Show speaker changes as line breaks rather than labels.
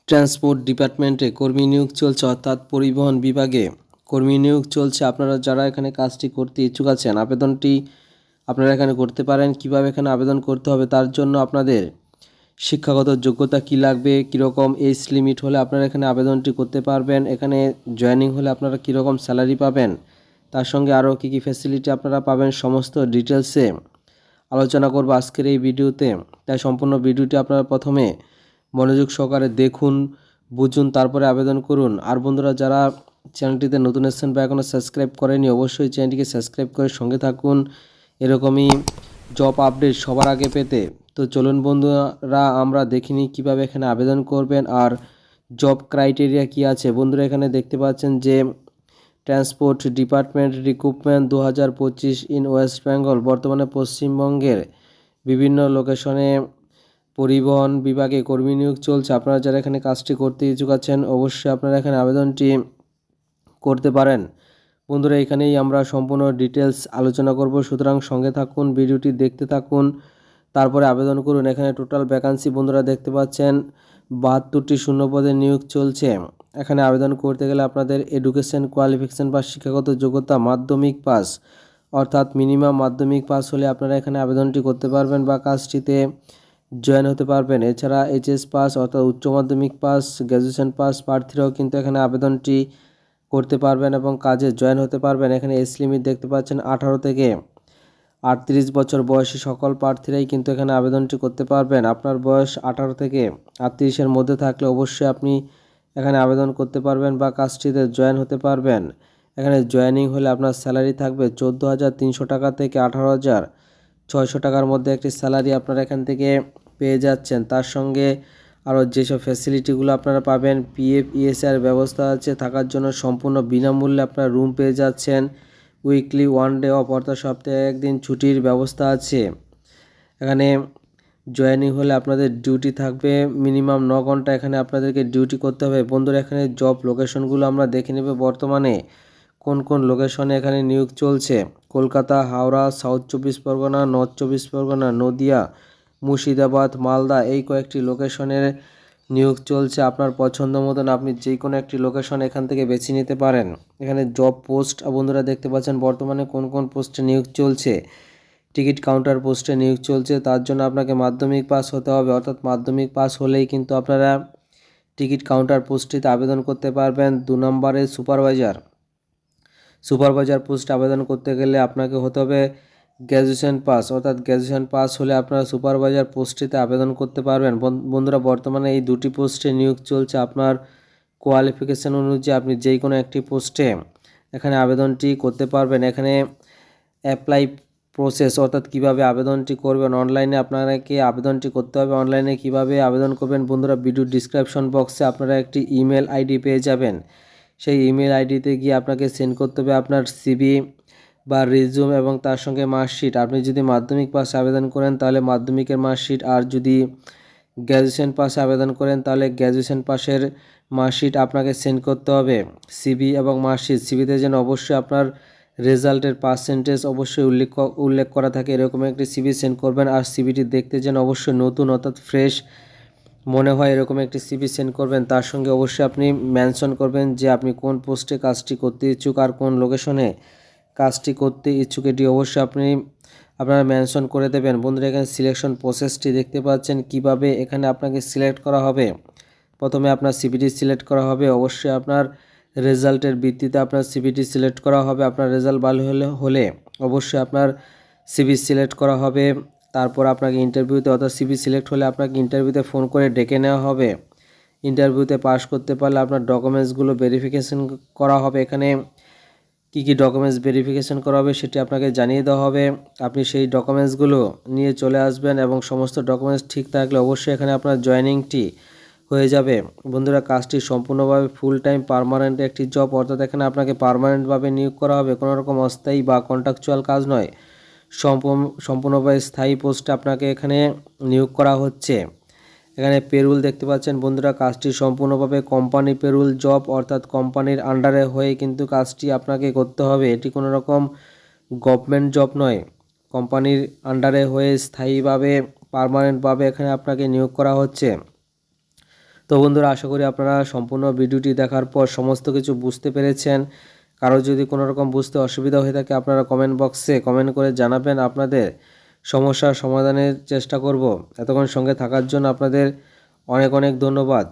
Transport ডিপার্টমেন্টে কর্মী নিয়োগ চলছে, অর্থাৎ পরিবহন বিভাগে কর্মী নিয়োগ চলছে। আপনারা যারা এখানে কাজটি করতে ইচ্ছুক আছেন, আবেদনটি আপনারা এখানে করতে পারেন। কিভাবে এখানে আবেদন করতে হবে, তার জন্য আপনাদের শিক্ষাগত যোগ্যতা কি লাগবে, কীরকম এজ লিমিট হলে আপনারা এখানে আবেদনটি করতে পারবেন, এখানে জয়েনিং হলে আপনারা কীরকম স্যালারি পাবেন, তার সঙ্গে আরও কী কী ফ্যাসিলিটি আপনারা পাবেন, সমস্ত ডিটেলসে আলোচনা করব আজকের এই ভিডিওতে। তাই সম্পূর্ণ ভিডিওটি আপনারা প্রথমে মনোযোগ সহকারে দেখুন, বুঝুন, তারপরে আবেদন করুন। আর বন্ধুরা, যারা চ্যানেলটিতে নতুন এসেছেন বা এখনও সাবস্ক্রাইব করেনি, অবশ্যই চ্যানেলটিকে সাবস্ক্রাইব করে সঙ্গে থাকুন এরকমই জব আপডেট সবার আগে পেতে। তো চলুন বন্ধুরা, আমরা দেখিনি কিভাবে এখানে আবেদন করবেন আর জব ক্রাইটেরিয়া কি আছে। বন্ধুরা, এখানে দেখতে পাচ্ছেন যে transport department recruitment 2025 in West Bengal. বর্তমানে পশ্চিমবঙ্গের বিভিন্ন লোকেশনে পরিবহন বিভাগে কর্মী নিয়োগ চলছে। আপনারা যারা এখানে কাজটি করতে ইচ্ছুক আছেন, অবশ্যই আপনারা এখানে আবেদনটি করতে পারেন। বন্ধুরা, এখানেই আমরা সম্পূর্ণ ডিটেলস আলোচনা করব, সুতরাং সঙ্গে থাকুন, ভিডিওটি দেখতে থাকুন, তারপরে আবেদন করুন। এখানে টোটাল ভ্যাকান্সি বন্ধুরা দেখতে পাচ্ছেন 72টি শূন্যপদে নিয়োগ চলছে। এখানে আবেদন করতে গেলে আপনাদের এডুকেশন কোয়ালিফিকেশন বা শিক্ষাগত যোগ্যতা মাধ্যমিক পাস, অর্থাৎ মিনিমাম মাধ্যমিক পাস হলে আপনারা এখানে আবেদনটি করতে পারবেন বা কাজটিতে জয়েন হতে পারবেন। এছাড়া এইচএস পাস অর্থাৎ উচ্চ মাধ্যমিক পাস, গ্র্যাজুয়েশন পাস প্রার্থীরাও কিন্তু এখানে আবেদনটি করতে পারবেন এবং কাজে জয়েন হতে পারবেন। এখানে এজ লিমিট দেখতে পাচ্ছেন 18 থেকে 38 বছর বয়সী সকল প্রার্থীরাই কিন্তু এখানে আবেদনটি করতে পারবেন। আপনার বয়স 18 থেকে 38-এর মধ্যে থাকলে অবশ্যই আপনি এখানে আবেদন করতে পারবেন বা কাজটিতে জয়েন হতে পারবেন। এখানে জয়েনিং হলে আপনার স্যালারি থাকবে 14,300 টাকা থেকে 18,600 টাকার মধ্যে একটি স্যালারি আপনারা এখান থেকে পেয়ে যাচ্ছেন। তার সঙ্গে আরও যেসব ফ্যাসিলিটিগুলো আপনারা পাবেন, পিএফ ইএসআর ব্যবস্থা আছে, থাকার জন্য সম্পূর্ণ বিনামূল্যে আপনারা রুম পেয়ে যাচ্ছেন। উইকলি 1 ডে অফ অর্থাৎ সপ্তাহে একদিন ছুটির ব্যবস্থা আছে। এখানে জয়েনিং হলে আপনাদের ডিউটি থাকবে মিনিমাম 9 ঘন্টা, এখানে আপনাদেরকে ডিউটি করতে হবে। বন্ধুরা, এখানে জব লোকেশনগুলো আমরা দেখে নেব বর্তমানে কোন কোন লোকেশনে এখানে নিয়োগ চলছে। কলকাতা, হাওড়া, সাউথ 24 পরগনা, নর্থ 24 পরগনা, নদিয়া, মুর্শিদাবাদ, মালদা, এই কয়েকটি লোকেশনের নিয়োগ চলছে। আপনার পছন্দ মতন আপনি যে কোনো একটি লোকেশন এখান থেকে বেছে নিতে পারেন। এখানে জব পোস্ট বন্ধুরা দেখতে পাচ্ছেন বর্তমানে কোন কোন পোস্টে নিয়োগ চলছে। টিকিট কাউন্টার পোস্টে নিয়োগ চলছে, তার জন্য আপনাকে মাধ্যমিক পাস হতে হবে, অর্থাৎ মাধ্যমিক পাস হলেই কিন্তু আপনারা টিকিট কাউন্টার পোস্টটিতে আবেদন করতে পারবেন। 2 নম্বরে সুপারভাইজার পোস্টে আবেদন করতে গেলে আপনাকে হতে হবে গ্র্যাজুয়েশন পাস, অর্থাৎ গ্র্যাজুয়েশন পাস হলে আপনারা সুপারভাইজার পোস্টটিতে আবেদন করতে পারবেন। বন্ধুরা, বর্তমানে এই দুটি পোস্টে নিয়োগ চলছে। আপনার কোয়ালিফিকেশান অনুযায়ী আপনি যে কোনো একটি পোস্টে এখানে আবেদনটি করতে পারবেন। এখানে অ্যাপ্লাই প্রসেস, অর্থাৎ কিভাবে আবেদনটি করবেন, অনলাইনে আপনাকে আবেদনটি করতে হবে। অনলাইনে কিভাবে আবেদন করবেন বন্ধুরা, ভিডিও ডিসক্রিপশন বক্সে আপনারা একটি ইমেল আইডি পেয়ে যাবেন। সেই ইমেল আইডিতে গিয়ে আপনাকে সেন্ড করতে হবে আপনার সিভি বা রিজিউম এবং তার সঙ্গে মার্কশিট। আপনি যদি মাধ্যমিক পাশে আবেদন করেন তাহলে মাধ্যমিকের মার্কশিট, আর যদি গ্র্যাজুয়েশন পাশে আবেদন করেন তাহলে গ্র্যাজুয়েশন পাশের মার্কশিট আপনাকে সেন্ড করতে হবে। সিভি এবং মার্কশিট, সিভিতে যেন অবশ্যই আপনার রেজাল্টের পার্সেন্টেজ অবশ্যই উল্লেখ করা থাকে, এরকম একটি সিভি সেন্ড করবেন। আর সিভিটি দেখতে যেন অবশ্যই নতুন অর্থাৎ ফ্রেশ মনে হয় এরকম একটি সিভি সেন্ড করবেন। তার সঙ্গে অবশ্যই আপনি মেনশন করবেন যে আপনি কোন পোস্টে কাজটি করতে ইচ্ছুক আর কোন লোকেশনে কাজটি করতে ইচ্ছুক, এটি অবশ্যই আপনারা মেনশন করে দেবেন। বন্ধুরা, এখানে সিলেকশন প্রসেসটি দেখতে পাচ্ছেন কিভাবে এখানে আপনাকে সিলেক্ট করা হবে। প্রথমে আপনার সিভিটি সিলেক্ট করা হবে, অবশ্যই আপনার রেজাল্টের ভিত্তিতে আপনার সিভিটি সিলেক্ট করা হবে। আপনার রেজাল্ট ভালো হলে অবশ্যই আপনার সিভি সিলেক্ট করা হবে। তারপর আপনাকে ইন্টারভিউতে, অর্থাৎ সিভি সিলেক্ট হলে আপনাকে ইন্টারভিউতে ফোন করে ডেকে নেওয়া হবে। ইন্টারভিউতে পাস করতে পারলে আপনার ডকুমেন্টসগুলো ভেরিফিকেশন করা হবে। এখানে কি কি ডকুমেন্টস ভেরিফিকেশন করা হবে সেটি আপনাকে জানিয়ে দেওয়া হবে। আপনি সেই ডকুমেন্টসগুলো নিয়ে চলে আসবেন এবং সমস্ত ডকুমেন্টস ঠিক থাকলে অবশ্যই এখানে আপনার জয়েনিংটি হয়ে যাবে। বন্ধুরা, কাজটি সম্পূর্ণভাবে ফুল টাইম পার্মানেন্ট একটি জব, অর্থাৎ এখানে আপনাকে পার্মানেন্টভাবে নিয়োগ করা হবে, কোনো রকম অস্থায়ী বা কন্ট্রাকচুয়াল কাজ নয়। সম্পূর্ণভাবে স্থায়ী পোস্টে আপনাকে এখানে নিয়োগ করা হচ্ছে। এখানে পেরুল দেখতে পাচ্ছেন বন্ধুরা, কাজটি সম্পূর্ণভাবে কোম্পানি পেরুল জব, অর্থাৎ কোম্পানির আন্ডারে হয়ে কিন্তু কাজটি আপনাকে করতে হবে। এটি কোনো রকম গভর্নমেন্ট জব নয়, কোম্পানির আন্ডারে হয়ে স্থায়ীভাবে পার্মানেন্টভাবে এখানে আপনাকে নিয়োগ করা হচ্ছে। তো বন্ধুরা, আশা করি আপনারা সম্পূর্ণ ভিডিওটি দেখার পর সমস্ত কিছু বুঝতে পেরেছেন। কারো যদি কোনো রকম বুঝতে অসুবিধা হয়ে থাকে আপনারা কমেন্ট বক্সে কমেন্ট করে জানাবেন, আপনাদের সমস্যার সমাধানের চেষ্টা করব। এতক্ষণ সঙ্গে থাকার জন্য আপনাদের অনেক অনেক ধন্যবাদ।